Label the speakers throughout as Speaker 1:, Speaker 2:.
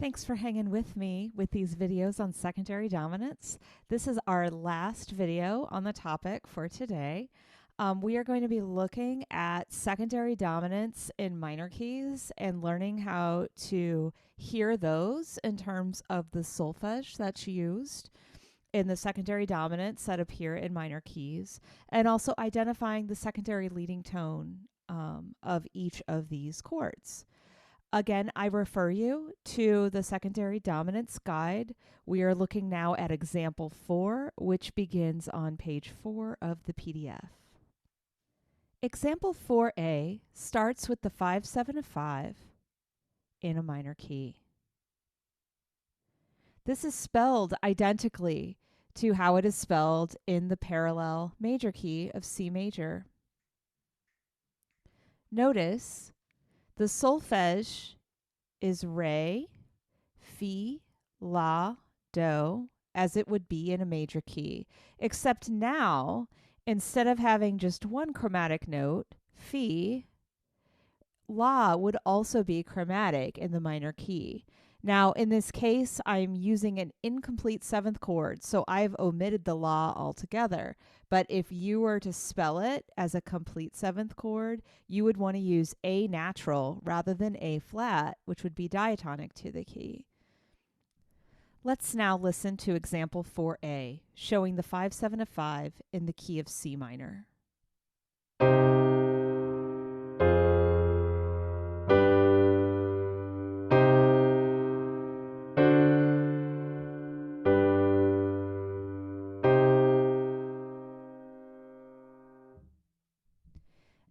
Speaker 1: Thanks for hanging with me with these videos on secondary dominants. This is our last video on the topic for today. We are going to be looking at secondary dominants in minor keys and learning how to hear those in terms of the solfege that's used in the secondary dominants that appear in minor keys, and also identifying the secondary leading tone of each of these chords. Again, I refer you to the secondary dominants guide. We are looking now at example 4, which begins on page 4 of the PDF. Example 4a starts with the 5-7-5 in a minor key. This is spelled identically to how it is spelled in the parallel major key of C major. Notice the solfege is re, fi, la, do, as it would be in a major key, except now, instead of having just one chromatic note, fi, la would also be chromatic in the minor key. Now, in this case, I'm using an incomplete seventh chord, so I've omitted the la altogether. But if you were to spell it as a complete seventh chord, you would want to use A natural rather than A flat, which would be diatonic to the key. Let's now listen to example 4a, showing the 5-7-5 in the key of C minor.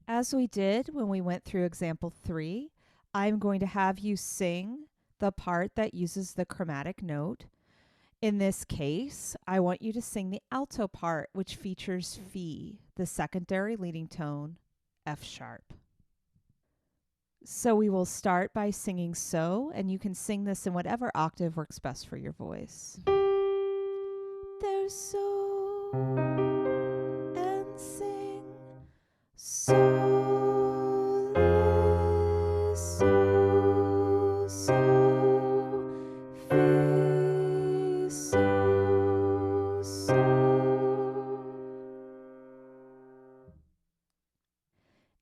Speaker 1: As we did when we went through example 3, I'm going to have you sing the part that uses the chromatic note. In this case, I want you to sing the alto part, which features Fi, the secondary leading tone, F sharp. So we will start by singing so, and you can sing this in whatever octave works best for your voice. There's so and sing so.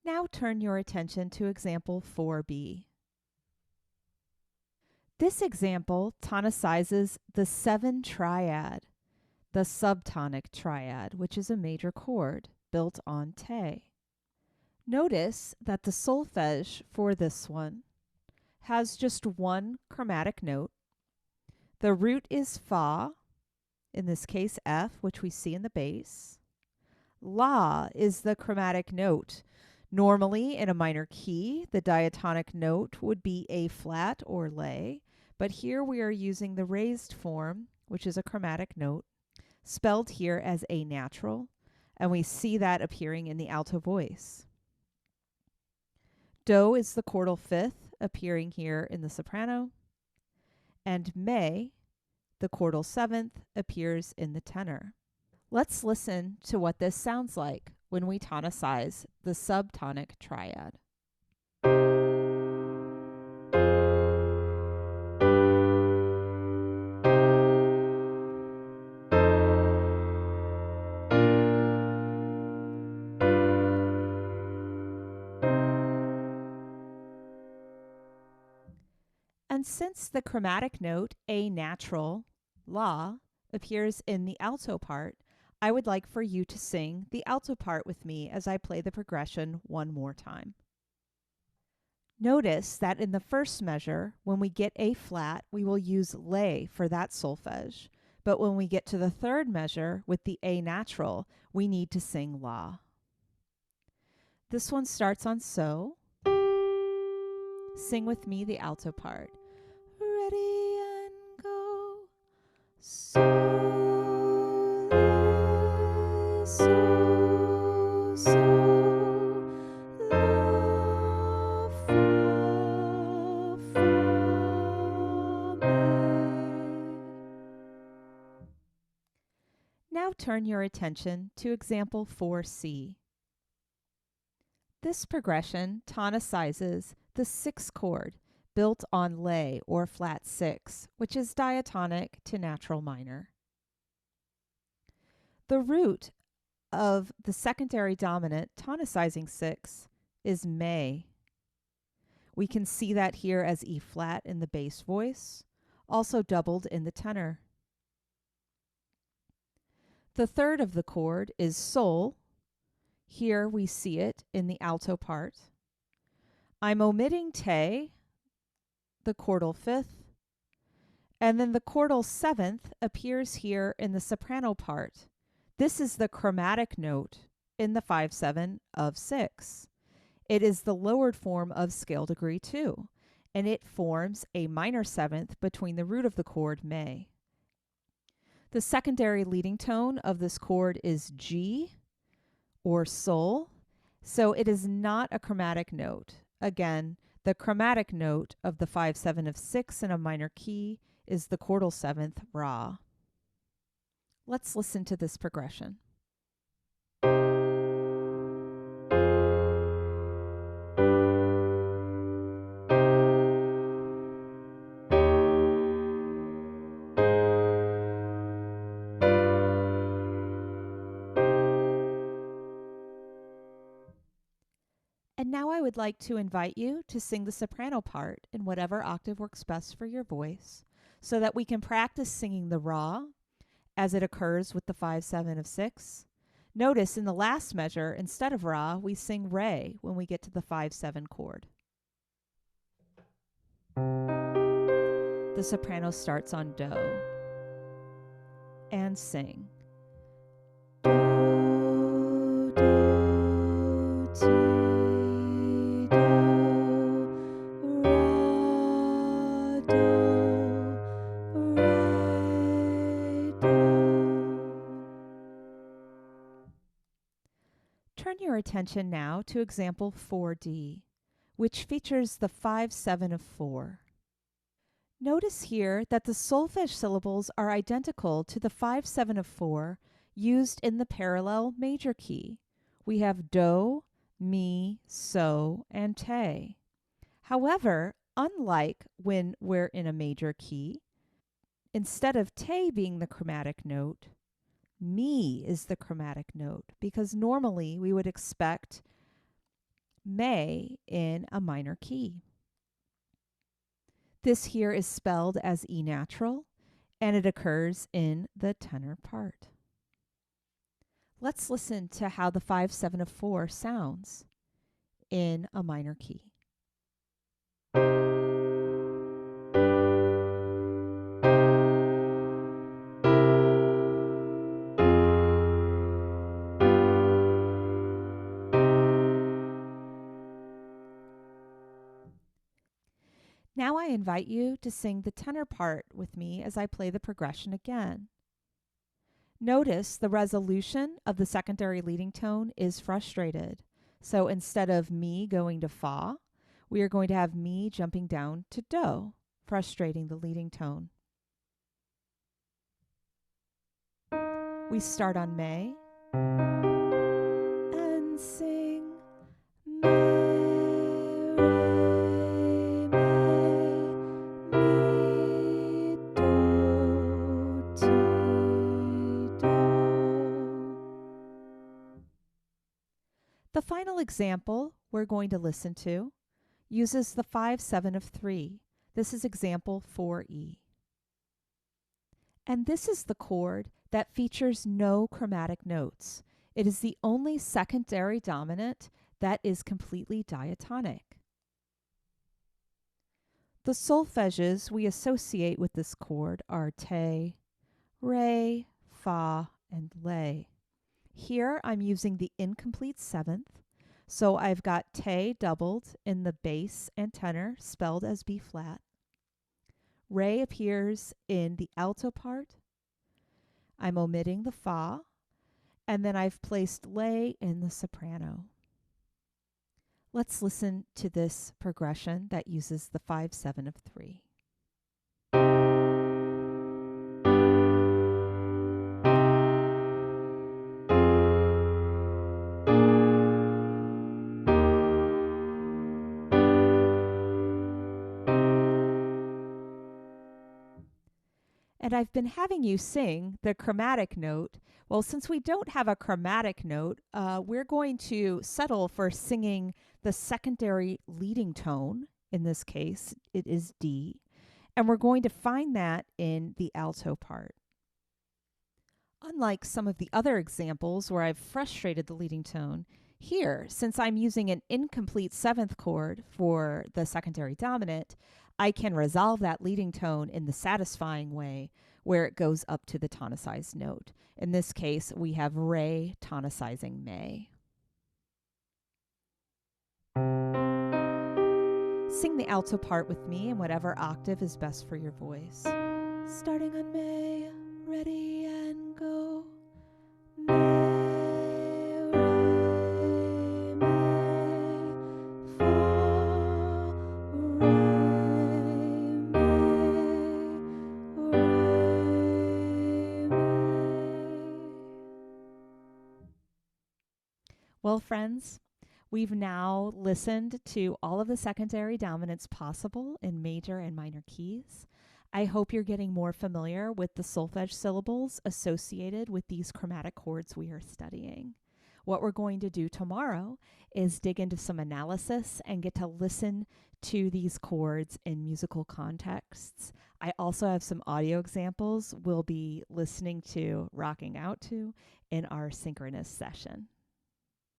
Speaker 1: Now turn your attention to example 4b. This example tonicizes the 7 triad, the subtonic triad, which is a major chord built on te. Notice that the solfege for this one has just one chromatic note. The root is fa, in this case F, which we see in the bass. La is the chromatic note. Normally, in a minor key, the diatonic note would be A flat or lay, but here we are using the raised form, which is a chromatic note, spelled here as A natural, and we see that appearing in the alto voice. Do is the chordal fifth, appearing here in the soprano, and me, the chordal seventh, appears in the tenor. Let's listen to what this sounds like when we tonicize the subtonic triad. And since the chromatic note A natural, la, appears in the alto part, I would like for you to sing the alto part with me as I play the progression one more time. Notice that in the first measure, when we get A flat, we will use lay for that solfege. But when we get to the third measure with the A natural, we need to sing la. This one starts on so. Sing with me the alto part. Ready and go. So, so, so, la, fa, fa, me. Now turn your attention to example 4c. This progression tonicizes the 6th chord built on lay or flat 6, which is diatonic to natural minor. The root of the secondary dominant tonicizing 6 is may. We can see that here as E flat in the bass voice, also doubled in the tenor. The third of the chord is sol. Here we see it in the alto part. I'm omitting te, the chordal 5th, and then the chordal 7th appears here in the soprano part. This is the chromatic note in the 5/7 of 6. It is the lowered form of scale degree 2, and it forms a minor 7th between the root of the chord may. The secondary leading tone of this chord is G or sol, so it is not a chromatic note. Again, the chromatic note of the 5/7 of 6 in a minor key is the chordal 7th Ra. Let's listen to this progression. And now I would like to invite you to sing the soprano part in whatever octave works best for your voice, so that we can practice singing the Ra as it occurs with the 5/7 of 6. Notice in the last measure, instead of Ra, we sing Re when we get to the 5/7 chord. The soprano starts on Do and sing. Do, do, ti, do, ra, do, re, do. Turn your attention now to example 4D, which features the 5/7 of 4. Notice here that the solfege syllables are identical to the 5/7 of 4 used in the parallel major key. We have do, mi, so, and te. However, unlike when we're in a major key, instead of te being the chromatic note, mi is the chromatic note, because normally we would expect may in a minor key. This here is spelled as E natural, and it occurs in the tenor part. Let's listen to how the 5/7 of 4 sounds in a minor key. Now I invite you to sing the tenor part with me as I play the progression again. Notice the resolution of the secondary leading tone is frustrated. So instead of mi going to fa, we are going to have mi jumping down to do, frustrating the leading tone. We start on may and sing may, re, mi, do, ti, do. The final example we're going to listen to uses the 5/7 of 3. This is example 4E. And this is the chord that features no chromatic notes. It is the only secondary dominant that is completely diatonic. The solfeges we associate with this chord are te, re, fa, and lay. Here I'm using the incomplete 7th, so I've got te doubled in the bass and tenor, spelled as B flat. Re appears in the alto part. I'm omitting the fa, and then I've placed lay in the soprano. Let's listen to this progression that uses the 5/7 of 3. And I've been having you sing the chromatic note. Well, since we don't have a chromatic note, we're going to settle for singing the secondary leading tone. In this case, it is D. And we're going to find that in the alto part. Unlike some of the other examples where I've frustrated the leading tone, here, since I'm using an incomplete seventh chord for the secondary dominant, I can resolve that leading tone in the satisfying way where it goes up to the tonicized note. In this case, we have re tonicizing may. Sing the alto part with me in whatever octave is best for your voice. Starting on May, ready and go. May, re, may, fa, re, may. Well, friends, we've now listened to all of the secondary dominants possible in major and minor keys. I hope you're getting more familiar with the solfege syllables associated with these chromatic chords we are studying. What we're going to do tomorrow is dig into some analysis and get to listen to these chords in musical contexts. I also have some audio examples we'll be listening to, rocking out to, in our synchronous session.